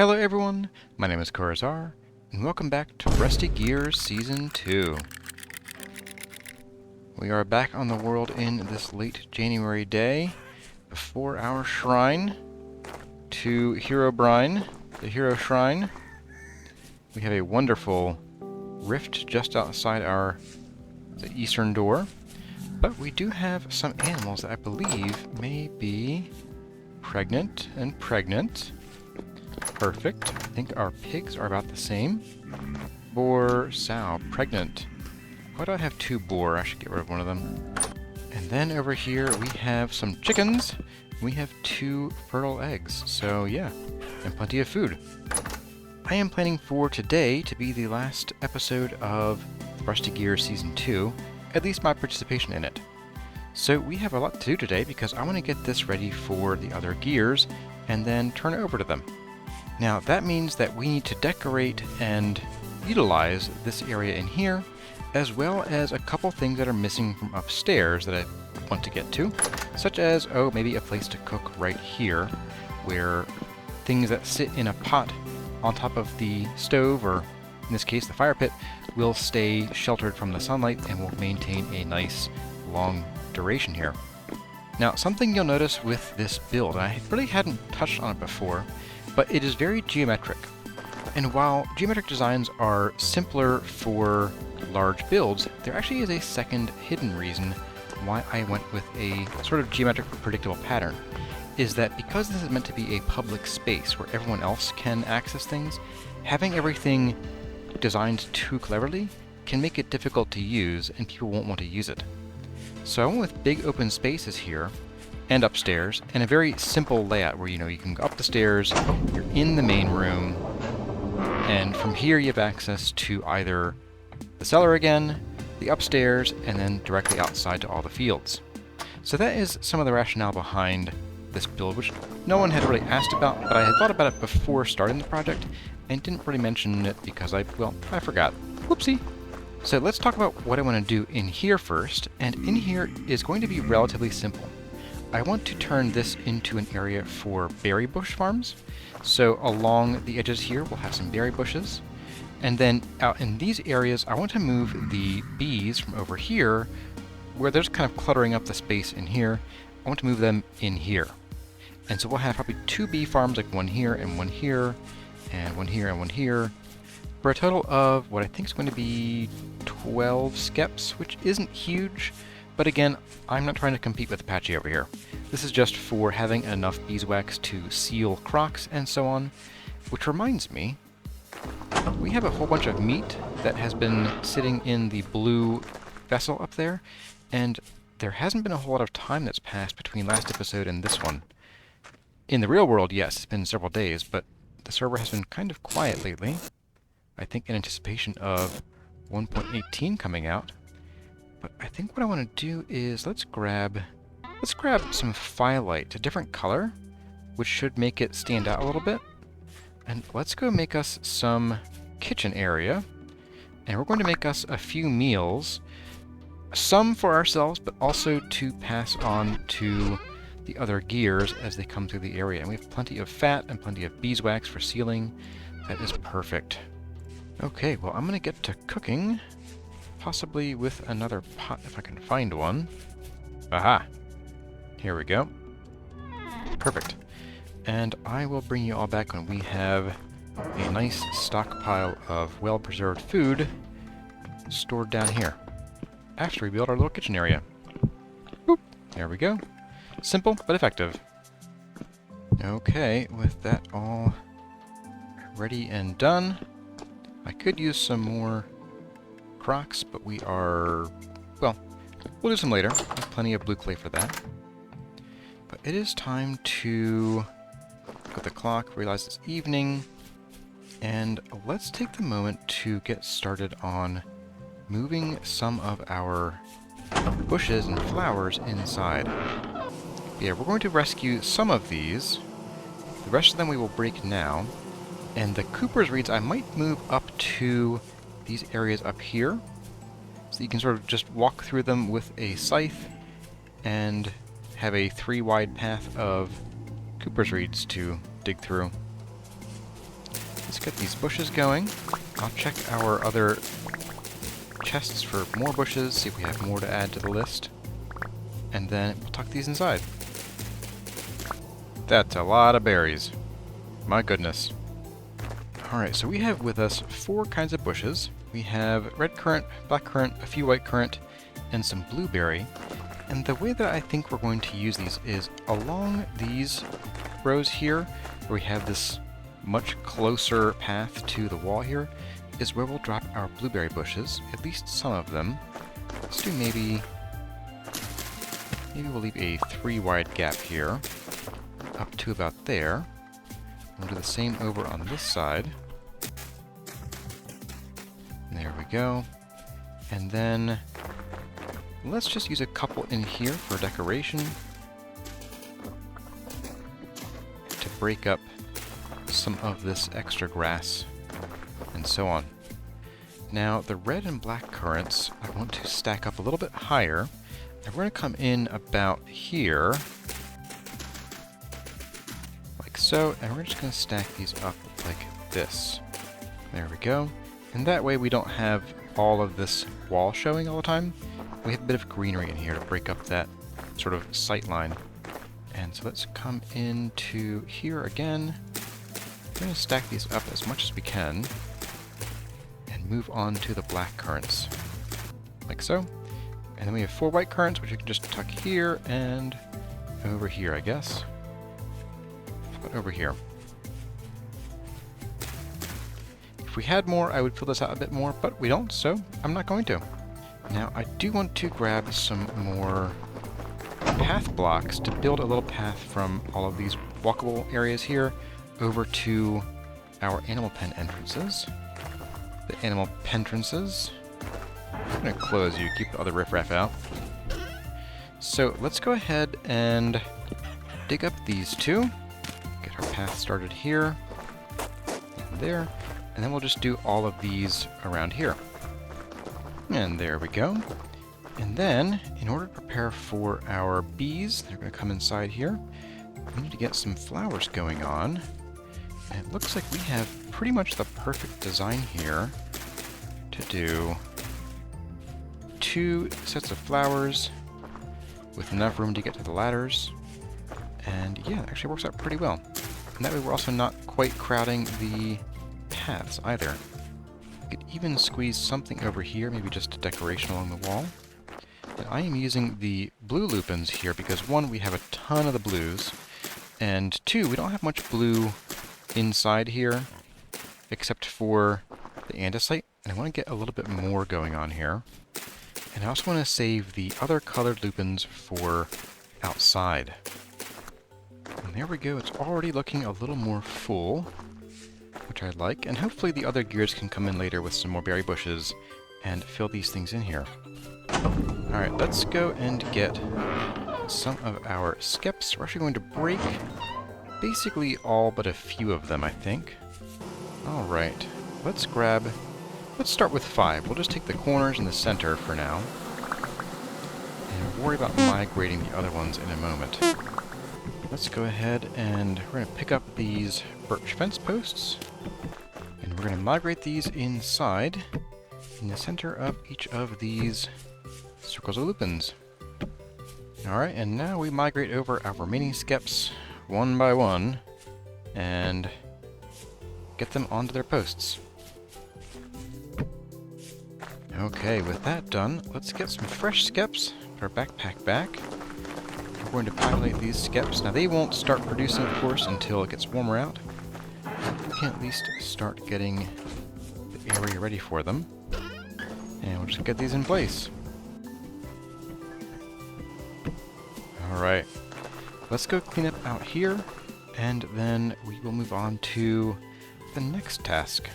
Hello everyone, my name is Corazar, and welcome back to Rusty Gears Season 2. We are back on the world in this late January day, before our shrine to Herobrine, the Hero Shrine. We have a wonderful rift just outside the eastern door, but we do have some animals that I believe may be pregnant and pregnant. Perfect. I think our pigs are about the same. Boar, sow, pregnant. Why do I have two boar? I should get rid of one of them. And then over here we have some chickens. We have 2 fertile eggs. So yeah, and plenty of food. I am planning for today to be the last episode of Rusty Gears Season 2, at least my participation in it. So we have a lot to do today because I want to get this ready for the other gears and then turn it over to them. Now that means that we need to decorate and utilize this area in here, as well as a couple things that are missing from upstairs that I want to get to, such as, maybe a place to cook right here, where things that sit in a pot on top of the stove, or in this case the fire pit, will stay sheltered from the sunlight and will maintain a nice long duration here. Now something you'll notice with this build, I really hadn't touched on it before, but it is very geometric. And while geometric designs are simpler for large builds, there actually is a second hidden reason why I went with a sort of geometric predictable pattern, is that because this is meant to be a public space where everyone else can access things, having everything designed too cleverly can make it difficult to use and people won't want to use it. So I went with big open spaces here and upstairs, and a very simple layout where you can go up the stairs, you're in the main room, and from here you have access to either the cellar again, the upstairs, and then directly outside to all the fields. So that is some of the rationale behind this build, which no one had really asked about, but I had thought about it before starting the project and didn't really mention it because I forgot. Whoopsie! So let's talk about what I want to do in here first, and in here is going to be relatively simple. I want to turn this into an area for berry bush farms. So along the edges here we'll have some berry bushes, and then out in these areas I want to move the bees from over here, where they're just kind of cluttering up the space in here. I want to move them in here. And so we'll have probably 2 bee farms, like one here and one here, and one here and one here, for a total of what I think is going to be 12 skeps, which isn't huge. But again, I'm not trying to compete with Apache over here. This is just for having enough beeswax to seal crocs and so on. Which reminds me, we have a whole bunch of meat that has been sitting in the blue vessel up there, and there hasn't been a whole lot of time that's passed between last episode and this one. In the real world, yes, it's been several days, but the server has been kind of quiet lately. I think in anticipation of 1.18 coming out. But I think what I want to do is let's grab some firelight, a different color, which should make it stand out a little bit. And let's go make us some kitchen area. And we're going to make us a few meals, some for ourselves, but also to pass on to the other gears as they come through the area. And we have plenty of fat and plenty of beeswax for sealing. That is perfect. Okay, well I'm going to get to cooking. Possibly with another pot if I can find one. Aha! Here we go. Perfect. And I will bring you all back when we have a nice stockpile of well-preserved food stored down here, after we build our little kitchen area. Boop. There we go. Simple, but effective. Okay, with that all ready and done, I could use some more crocs, but we'll do some later. There's plenty of blue clay for that. But it is time to look at the clock, realize it's evening, and let's take the moment to get started on moving some of our bushes and flowers inside. Yeah, we're going to rescue some of these. The rest of them we will break now. And the Cooper's reeds I might move up to these areas up here, so you can sort of just walk through them with a scythe and have a 3 wide path of Cooper's reeds to dig through. Let's get these bushes going. I'll check our other chests for more bushes, see if we have more to add to the list. And then we'll tuck these inside. That's a lot of berries. My goodness. Alright, so we have with us 4 kinds of bushes. We have red currant, black currant, a few white currant, and some blueberry. And the way that I think we're going to use these is along these rows here, where we have this much closer path to the wall here, is where we'll drop our blueberry bushes, at least some of them. Let's do maybe we'll leave a 3 wide gap here, up to about there. We'll do the same over on this side. There we go. And then let's just use a couple in here for decoration to break up some of this extra grass and so on. Now the red and black currants I want to stack up a little bit higher, and we're going to come in about here like so, and we're just going to stack these up like this. There we go. And that way we don't have all of this wall showing all the time. We have a bit of greenery in here to break up that sort of sight line. And so let's come into here again. We're going to stack these up as much as we can and move on to the black currants, like so. And then we have 4 white currants, which we can just tuck here and over here, I guess. But over here. If we had more, I would fill this out a bit more, but we don't, so I'm not going to. Now, I do want to grab some more path blocks to build a little path from all of these walkable areas here over to our animal pen entrances. The animal pentrances. I'm going to close you, keep the other riffraff out. So let's go ahead and dig up these 2. Get our path started here and there. And then we'll just do all of these around here. And there we go. And then, in order to prepare for our bees, they're going to come inside here, we need to get some flowers going on. And it looks like we have pretty much the perfect design here to do 2 sets of flowers with enough room to get to the ladders. And yeah, it actually works out pretty well. And that way we're also not quite crowding the paths either. We could even squeeze something over here, maybe just a decoration along the wall. And I am using the blue lupins here because 1, we have a ton of the blues, and 2, we don't have much blue inside here except for the andesite, and I want to get a little bit more going on here. And I also want to save the other colored lupins for outside. And there we go, it's already looking a little more full, which I like, and hopefully the other gears can come in later with some more berry bushes and fill these things in here. Alright, let's go and get some of our skips. We're actually going to break basically all but a few of them, I think. Alright, let's start with 5. We'll just take the corners and the center for now, and worry about migrating the other ones in a moment. Let's go ahead and we're going to pick up these birch fence posts, and we're going to migrate these inside in the center of each of these circles of lupins. Alright, and now we migrate over our remaining skips one by one and get them onto their posts. Okay, with that done, let's get some fresh skips, put our backpack back. We're going to populate these skips. Now they won't start producing, of course, until it gets warmer out. We can at least start getting the area ready for them. And we'll just get these in place. Alright, let's go clean up out here, and then we will move on to the next task.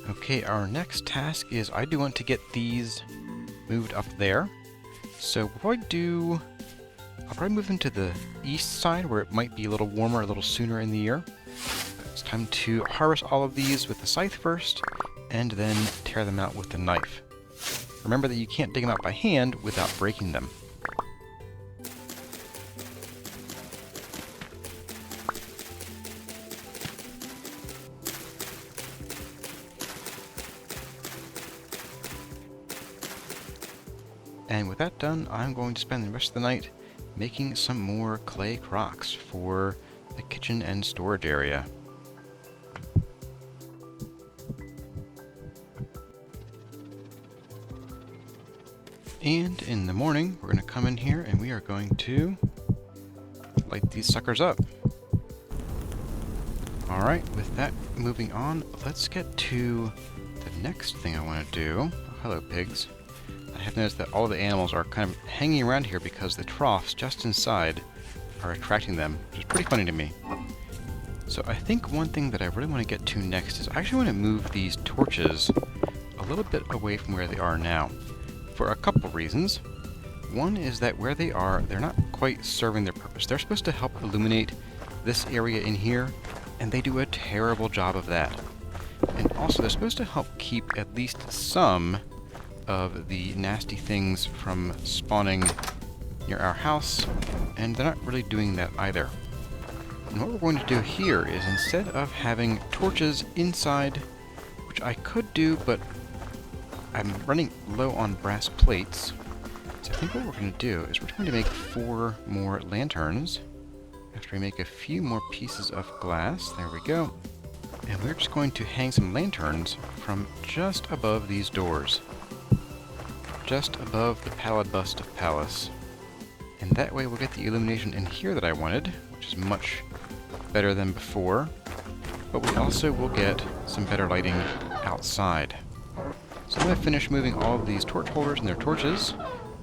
Okay, our next task is I do want to get these moved up there. So what I'll probably move them to the east side where it might be a little warmer a little sooner in the year. It's time to harvest all of these with the scythe first, and then tear them out with the knife. remember that you can't dig them out by hand without breaking them. And with that done, I'm going to spend the rest of the night making some more clay crocks for the kitchen and storage area. And in the morning, we're going to come in here and we are going to light these suckers up. Alright, with that moving on, let's get to the next thing I want to do. Oh, hello, pigs. I have noticed that all the animals are kind of hanging around here because the troughs just inside are attracting them, which is pretty funny to me. So I think one thing that I really want to get to next is I actually want to move these torches a little bit away from where they are now, for a couple reasons. One is that where they are, they're not quite serving their purpose. They're supposed to help illuminate this area in here, and they do a terrible job of that. And also, they're supposed to help keep at least some of the nasty things from spawning near our house, and they're not really doing that either. And what we're going to do here is, instead of having torches inside, which I could do, but I'm running low on brass plates, so I think what we're going to do is we're going to make 4 more lanterns after we make a few more pieces of glass. There we go. And we're just going to hang some lanterns from just above these doors, just above the pallid bust of Pallas. And that way we'll get the illumination in here that I wanted, which is much better than before, but we also will get some better lighting outside. So I'm going to finish moving all of these torch holders and their torches,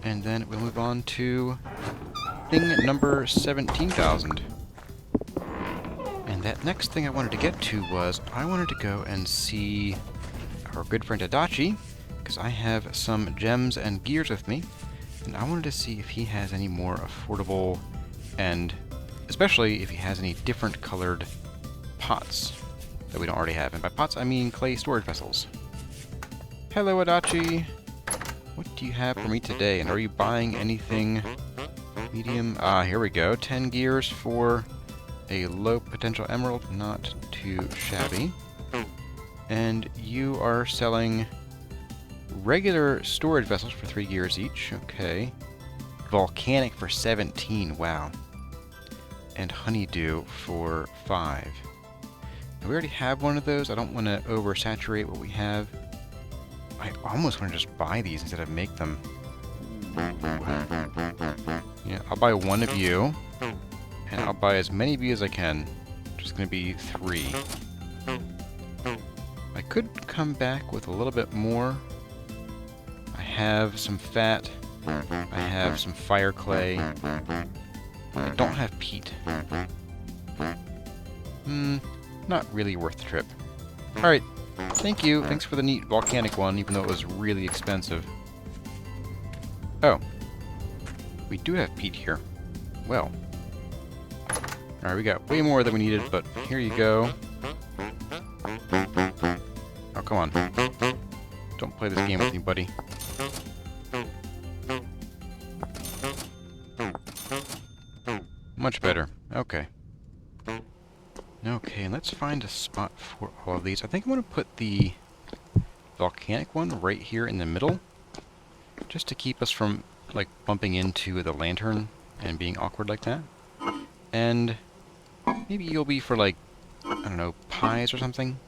and then we'll move on to thing number 17,000. And that next thing I wanted to get to was, I wanted to go and see our good friend Adachi, because I have some gems and gears with me, and I wanted to see if he has any more affordable, and especially if he has any different colored pots that we don't already have. And by pots, I mean clay storage vessels. Hello, Adachi! What do you have for me today, and are you buying anything medium? Ah, here we go. 10 gears for a low potential emerald, not too shabby. And you are selling regular storage vessels for 3 gears each, okay. Volcanic for 17, wow. And honeydew for 5. Now, we already have one of those. I don't want to oversaturate what we have. I almost want to just buy these instead of make them. Yeah, I'll buy one of you, and I'll buy as many of you as I can. Just going to be 3. I could come back with a little bit more. I have some fat. I have some fire clay. I don't have peat. Not really worth the trip. Alright, thank you. Thanks for the neat volcanic one, even though it was really expensive. Oh. We do have peat here. Well. Alright, we got way more than we needed, but here you go. Oh, come on. Don't play this game with me, buddy. Much better. Okay. Okay, let's find a spot for all of these. I think I'm going to put the volcanic one right here in the middle, just to keep us from, like, bumping into the lantern and being awkward like that. And maybe you'll be for, like, I don't know, pies or something.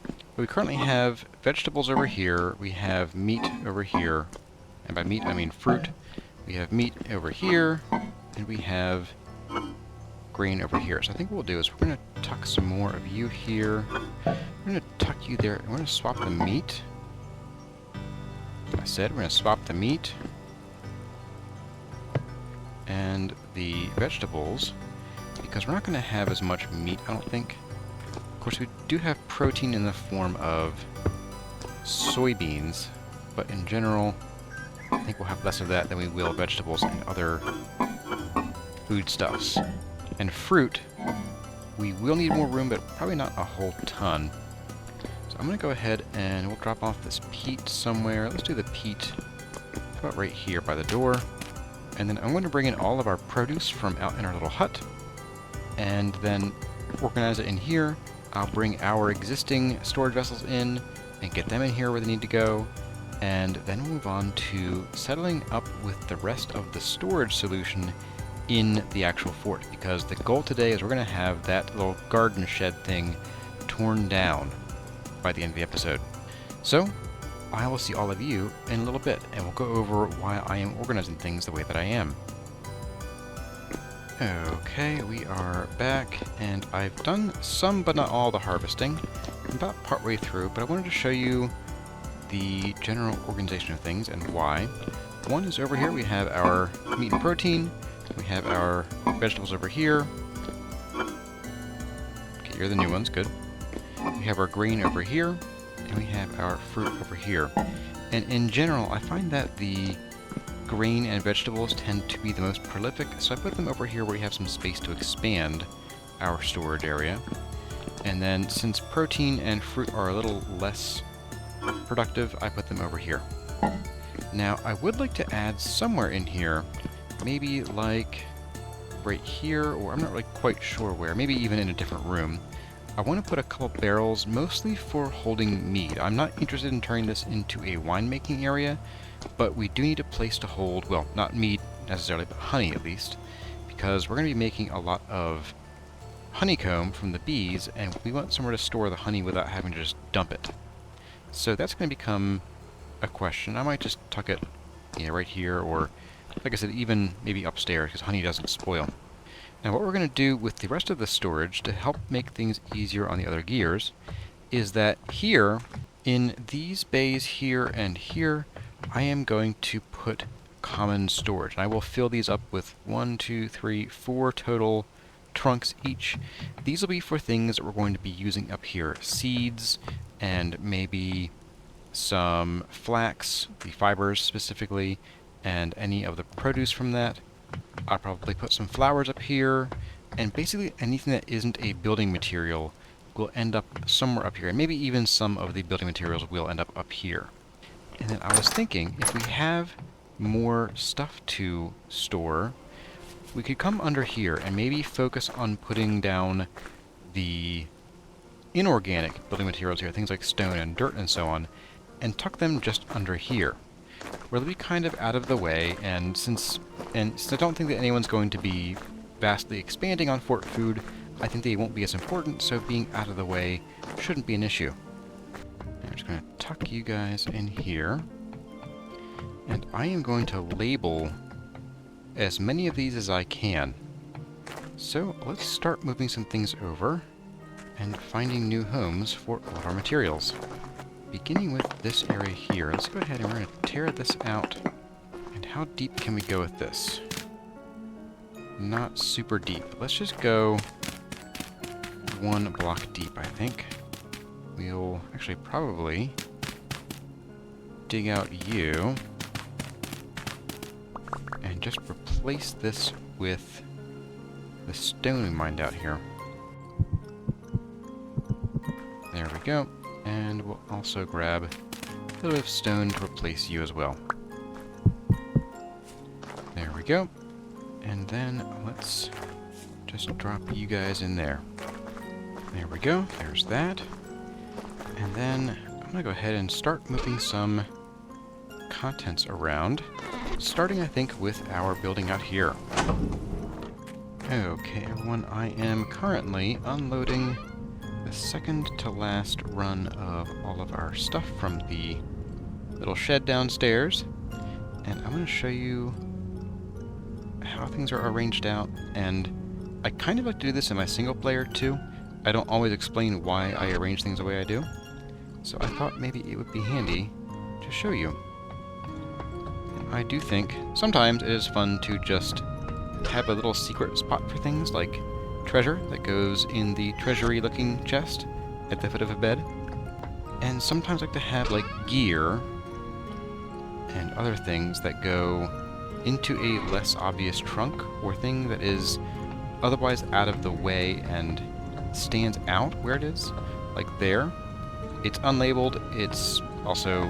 But we currently have vegetables over here, we have meat over here, and by meat I mean fruit. We have meat over here, and we have grain over here. So I think what we'll do is we're going to tuck some more of you here. We're going to tuck you there, and we're going to swap the meat. Like I said, we're going to swap the meat and the vegetables, because we're not going to have as much meat, I don't think. Of course, we do have protein in the form of soybeans, but in general, I think we'll have less of that than we will vegetables and other foodstuffs. And fruit, we will need more room, but probably not a whole ton. So I'm going to go ahead and we'll drop off this peat somewhere. Let's do the peat about right here by the door. And then I'm going to bring in all of our produce from out in our little hut, and then organize it in here. I'll bring our existing storage vessels in and get them in here where they need to go, and then we'll move on to settling up with the rest of the storage solution in the actual fort, because the goal today is we're going to have that little garden shed thing torn down by the end of the episode. So I will see all of you in a little bit, and we'll go over why I am organizing things the way that I am. Okay, we are back, and I've done some but not all the harvesting. I'm about partway through, but I wanted to show you the general organization of things and why. One is over here, we have our meat and protein, we have our vegetables over here. Okay, you're the new ones, good. We have our grain over here, and we have our fruit over here. And in general, I find that the grain and vegetables tend to be the most prolific, so I put them over here where we have some space to expand our storage area. And then since protein and fruit are a little less productive, I put them over here. Now, I would like to add somewhere in here, maybe like right here, or I'm not really quite sure where, maybe even in a different room. I want to put a couple barrels, mostly for holding mead. I'm not interested in turning this into a winemaking area, but we do need a place to hold, well, not mead necessarily, but honey at least, because we're going to be making a lot of honeycomb from the bees, and we want somewhere to store the honey without having to just dump it. So that's going to become a question. I might just tuck it, right here, or, like I said, even maybe upstairs, because honey doesn't spoil. Now what we're going to do with the rest of the storage to help make things easier on the other gears is that here, in these bays here and here, I am going to put common storage. And I will fill these up with 1, 2, 3, 4 total trunks each. These will be for things that we're going to be using up here. Seeds, and maybe some flax, the fibers specifically, and any of the produce from that. I'll probably put some flowers up here, and basically anything that isn't a building material will end up somewhere up here, and maybe even some of the building materials will end up here. And then I was thinking, if we have more stuff to store, we could come under here and maybe focus on putting down the inorganic building materials here, things like stone and dirt and so on, and tuck them just under here, where they'll be kind of out of the way, and since I don't think that anyone's going to be vastly expanding on fort food, I think they won't be as important, so being out of the way shouldn't be an issue. I'm just going to tuck you guys in here, and I am going to label as many of these as I can. So let's start moving some things over and finding new homes for all of our materials. Beginning with this area here, let's go ahead and we're going to tear this out. And how deep can we go with this? Not super deep. Let's just go 1 block deep, I think. We'll actually probably dig out you and just replace this with the stone we mined out here. There we go. And we'll also grab a little bit of stone to replace you as well. There we go. And then let's just drop you guys in there. There we go. There's that. And then I'm going to go ahead and start moving some contents around, starting, I think, with our building out here. Okay, everyone, I am currently unloading the second to last run of all of our stuff from the little shed downstairs, and I'm going to show you how things are arranged out. And I kind of like to do this in my single player too. I don't always explain why I arrange things the way I do, so I thought maybe it would be handy to show you. And I do think sometimes it is fun to just have a little secret spot for things like treasure that goes in the treasury looking chest at the foot of a bed, and sometimes I like to have like gear and other things that go into a less obvious trunk or thing that is otherwise out of the way and stands out where it is, like there. It's unlabeled. It's also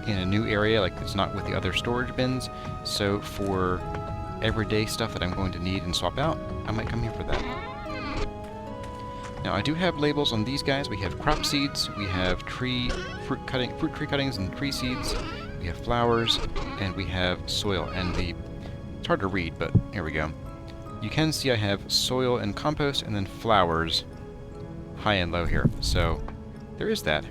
in a new area, like it's not with the other storage bins. So for everyday stuff that I'm going to need and swap out, I might come here for that. Now I do have labels on these guys. We have crop seeds, we have fruit tree cuttings and tree seeds, we have flowers, and we have soil. And it's hard to read, but here we go. You can see I have soil and compost, and then flowers high and low here. So there is that.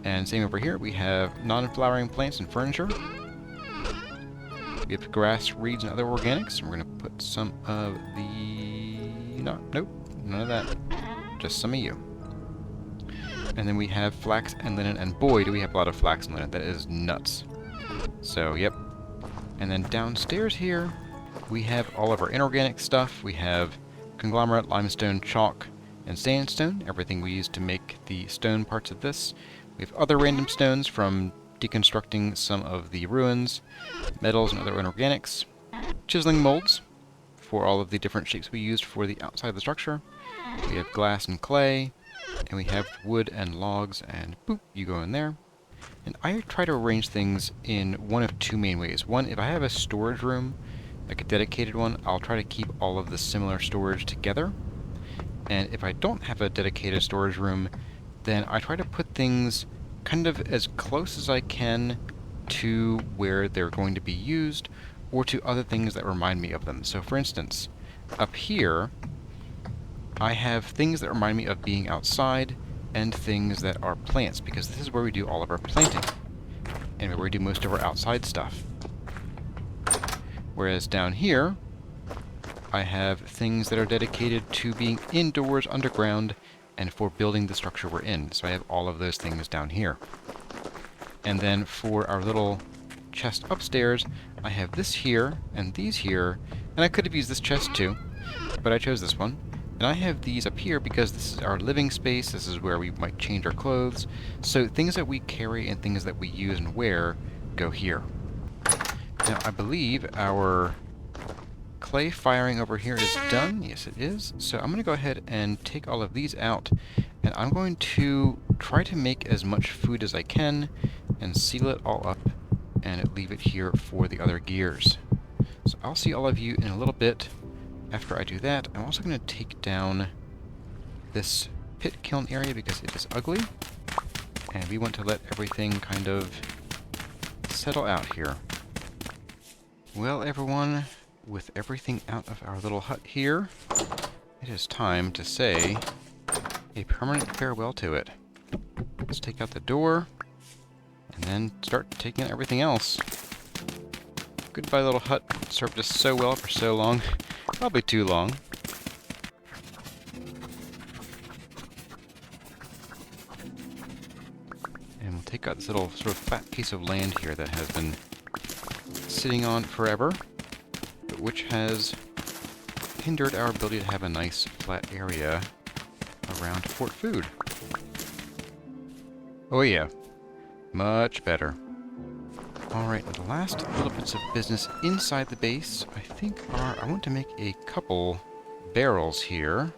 And same over here, we have non-flowering plants and furniture. We have grass, reeds, and other organics. And we're going to put some of the... nope, none of that. Just some of you. And then we have flax and linen, and boy, do we have a lot of flax and linen. That is nuts. So, yep. And then downstairs here, we have all of our inorganic stuff. We have conglomerate, limestone, chalk, and sandstone, everything we use to make the stone parts of this. We have other random stones from deconstructing some of the ruins, metals and other inorganics, chiseling molds for all of the different shapes we used for the outside of the structure. We have glass and clay, and we have wood and logs, and boop, you go in there. And I try to arrange things in one of two main ways. One, if I have a storage room, like a dedicated one, I'll try to keep all of the similar storage together. And if I don't have a dedicated storage room, then I try to put things kind of as close as I can to where they're going to be used, or to other things that remind me of them. So for instance, up here, I have things that remind me of being outside, and things that are plants, because this is where we do all of our planting, and where we do most of our outside stuff. Whereas down here, I have things that are dedicated to being indoors, underground, and for building the structure we're in. So I have all of those things down here. And then for our little chest upstairs, I have this here, and these here, and I could have used this chest too, but I chose this one. And I have these up here because this is our living space, this is where we might change our clothes. So things that we carry and things that we use and wear go here. Now I believe our clay firing over here is done. Yes, it is. So I'm going to go ahead and take all of these out, and I'm going to try to make as much food as I can and seal it all up and leave it here for the other gears. So I'll see all of you in a little bit. After I do that, I'm also going to take down this pit kiln area because it is ugly, and we want to let everything kind of settle out here. Well, everyone, with everything out of our little hut here, it is time to say a permanent farewell to it. Let's take out the door, and then start taking out everything else. Goodbye, little hut. It served us so well for so long. Probably too long. And we'll take out this little sort of fat piece of land here that has been sitting on forever, but which has hindered our ability to have a nice flat area around Fort Food. Oh yeah, much better. Alright, the last little bits of business inside the base, I think I want to make a couple barrels here.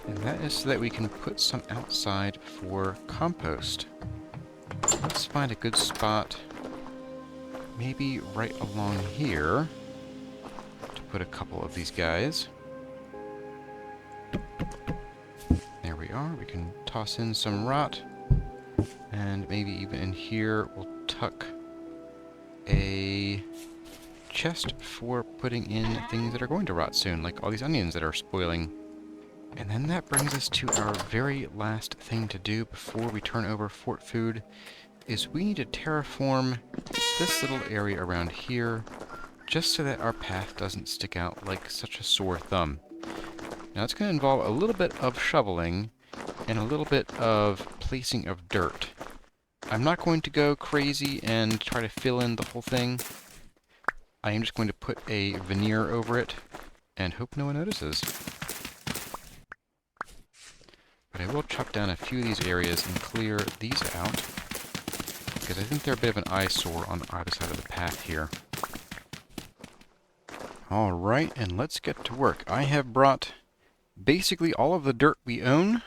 And that is so that we can put some outside for compost. Let's find a good spot, maybe right along here, to put a couple of these guys. There we are. We can toss in some rot. And maybe even in here we'll tuck a chest for putting in things that are going to rot soon, like all these onions that are spoiling. And then that brings us to our very last thing to do before we turn over Fort Food, is we need to terraform this little area around here, just so that our path doesn't stick out like such a sore thumb. Now it's going to involve a little bit of shoveling and a little bit of placing of dirt. I'm not going to go crazy and try to fill in the whole thing. I am just going to put a veneer over it and hope no one notices. But I will chop down a few of these areas and clear these out, because I think they're a bit of an eyesore on either side of the path here. Alright, and let's get to work. I have brought basically all of the dirt we own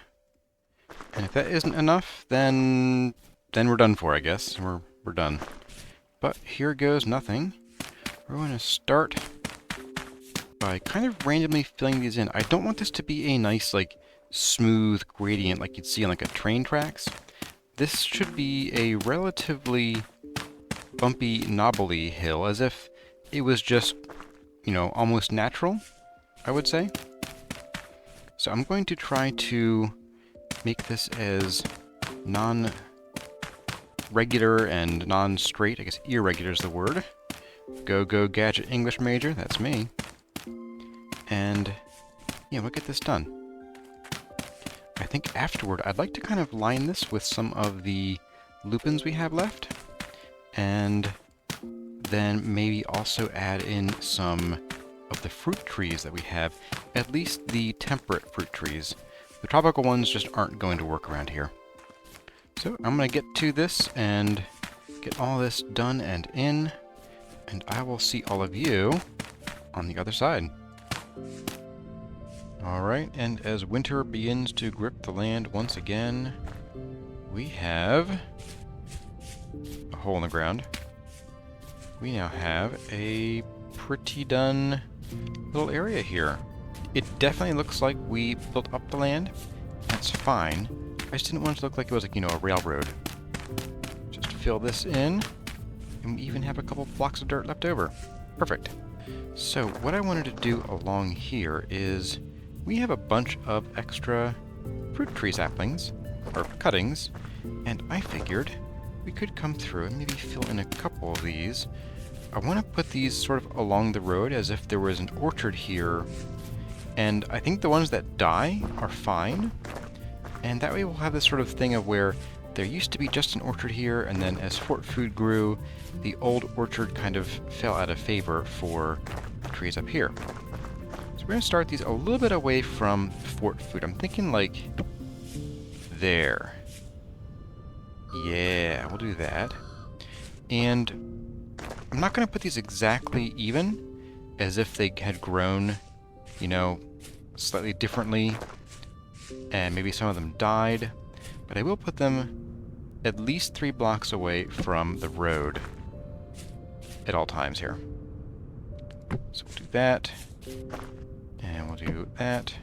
And if that isn't enough, then we're done for, I guess. We're done. But here goes nothing. We're going to start by kind of randomly filling these in. I don't want this to be a nice, like, smooth gradient like you'd see on, like, a train tracks. This should be a relatively bumpy, knobbly hill, as if it was just, you know, almost natural, I would say. So I'm going to try to make this as non-regular and non-straight. I guess irregular is the word. Go gadget English major, that's me. And yeah, we'll get this done. I think afterward I'd like to kind of line this with some of the lupins we have left, and then maybe also add in some of the fruit trees that we have, at least the temperate fruit trees. The tropical ones just aren't going to work around here. So I'm going to get to this and get all this done and in, and I will see all of you on the other side. Alright, and as winter begins to grip the land once again, we have a hole in the ground. We now have a pretty done little area here. It definitely looks like we built up the land. That's fine. I just didn't want it to look like it was, like, you know, a railroad. Just fill this in, and we even have a couple blocks of dirt left over. Perfect. So what I wanted to do along here is we have a bunch of extra fruit tree saplings, or cuttings, and I figured we could come through and maybe fill in a couple of these. I want to put these sort of along the road as if there was an orchard here, and I think the ones that die are fine, and that way we'll have this sort of thing of where there used to be just an orchard here, and then as Fort Food grew, the old orchard kind of fell out of favor for the trees up here. So we're going to start these a little bit away from Fort Food. I'm thinking like there. Yeah, we'll do that. And I'm not going to put these exactly even, as if they had grown, you know, slightly differently, and maybe some of them died, but I will put them at least 3 blocks away from the road at all times here. So we'll do that, and we'll do that,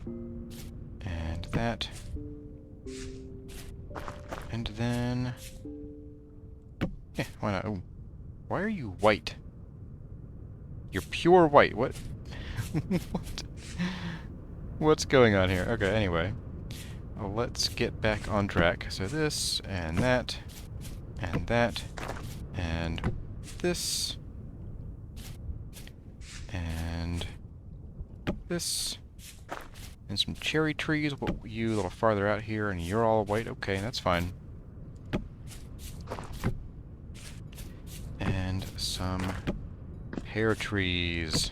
and that, and then, yeah, why not? Oh, why are you white? You're pure white. What? What? What's going on here? Okay, anyway. Well, let's get back on track. So this, and that, and that, and this, and this, and some cherry trees. We'll put you a little farther out here, and you're all white. Okay, that's fine. And some pear trees.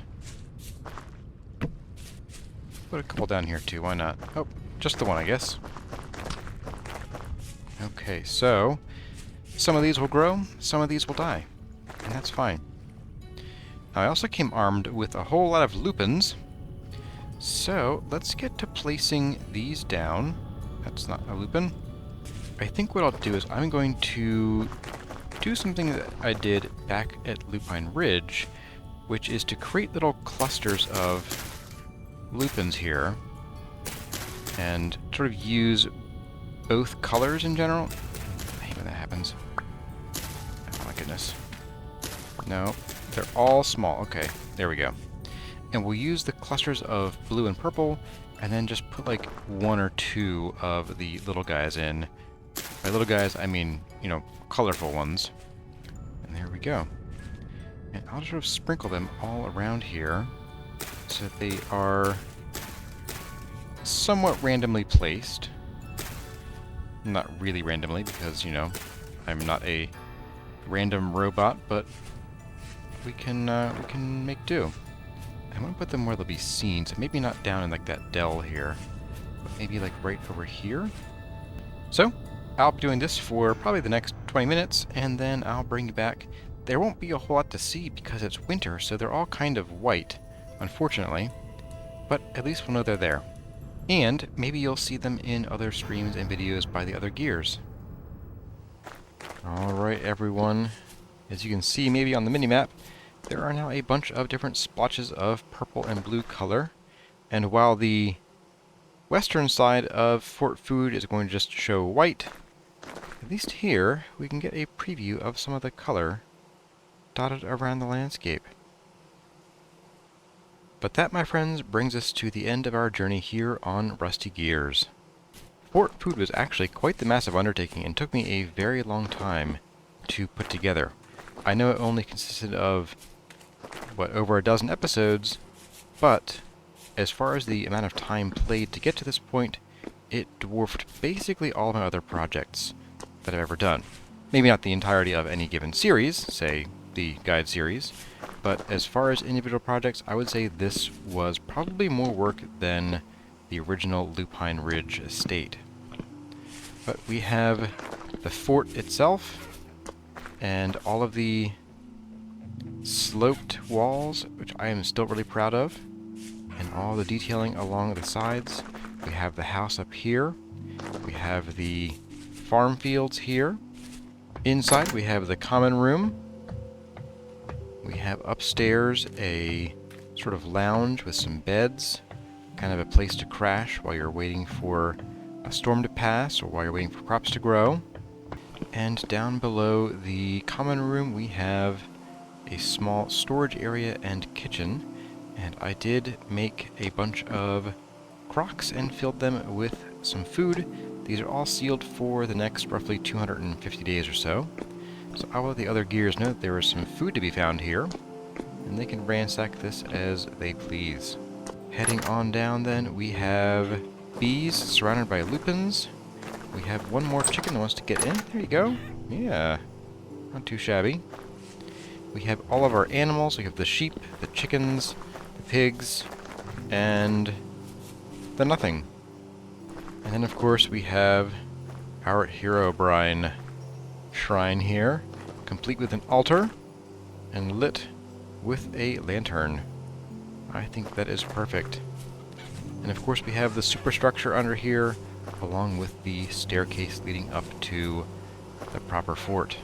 Put a couple down here too, why not? Oh, just the one, I guess. Okay, so some of these will grow, some of these will die, and that's fine. Now, I also came armed with a whole lot of lupins, so let's get to placing these down. That's not a lupin. I think what I'll do is I'm going to do something that I did back at Lupine Ridge, which is to create little clusters of lupins here, and sort of use both colors in general. I hate when that happens. Oh my goodness. No, they're all small. Okay, there we go. And we'll use the clusters of blue and purple, and then just put like 1 or 2 of the little guys in. By little guys, I mean, you know, colorful ones. And there we go. And I'll sort of sprinkle them all around here, so that they are somewhat randomly placed. Not really randomly, because, you know, I'm not a random robot, but we can make do. I want to put them where they'll be seen, so maybe not down in like that dell here, but maybe like right over here. So I'll be doing this for probably the next 20 minutes, and then I'll bring you back. There won't be a whole lot to see because it's winter, so they're all kind of white, unfortunately, but at least we'll know they're there. And maybe you'll see them in other streams and videos by the other gears. Alright everyone, as you can see maybe on the minimap, there are now a bunch of different splotches of purple and blue color. And while the western side of Fort Food is going to just show white, at least here we can get a preview of some of the color dotted around the landscape. But that, my friends, brings us to the end of our journey here on Rusty Gears. Fort Food was actually quite the massive undertaking and took me a very long time to put together. I know it only consisted of, over a dozen episodes, but as far as the amount of time played to get to this point, it dwarfed basically all of my other projects that I've ever done. Maybe not the entirety of any given series, say the guide series, but as far as individual projects, I would say this was probably more work than the original Lupine Ridge estate. But we have the fort itself, and all of the sloped walls, which I am still really proud of, and all the detailing along the sides. We have the house up here. We have the farm fields here. Inside we have the common room. We have upstairs a sort of lounge with some beds, kind of a place to crash while you're waiting for a storm to pass or while you're waiting for crops to grow. And down below the common room we have a small storage area and kitchen, and I did make a bunch of crocks and filled them with some food. These are all sealed for the next roughly 250 days or so. So I'll let the other gears know that there is some food to be found here, and they can ransack this as they please. Heading on down then, we have bees surrounded by lupins. We have one more chicken that wants to get in. There you go. Yeah, not too shabby. We have all of our animals. We have the sheep, the chickens, the pigs, and the nothing. And then of course we have our Herobrine shrine here, complete with an altar and lit with a lantern. I think that is perfect. And of course we have the superstructure under here, along with the staircase leading up to the proper fort.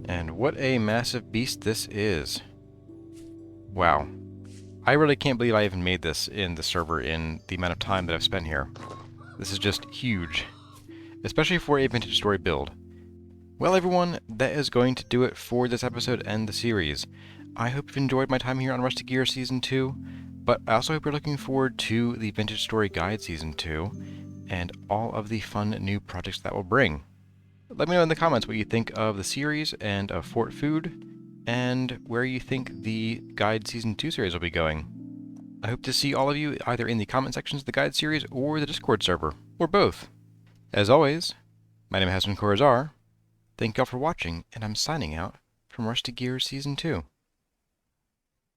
And what a massive beast this is. Wow. I really can't believe I even made this in the server in the amount of time that I've spent here. This is just huge, especially for a vintage story build. Well everyone, that is going to do it for this episode and the series. I hope you've enjoyed my time here on Rusty Gears Season 2, but I also hope you're looking forward to the Vintage Story Guide Season 2, and all of the fun new projects that will bring. Let me know in the comments what you think of the series and of Fort Food, and where you think the Guide Season 2 series will be going. I hope to see all of you either in the comment sections of the Guide series or the Discord server, or both. As always, my name has been Corazar. Thank y'all for watching, and I'm signing out from Rusty Gears Season 2.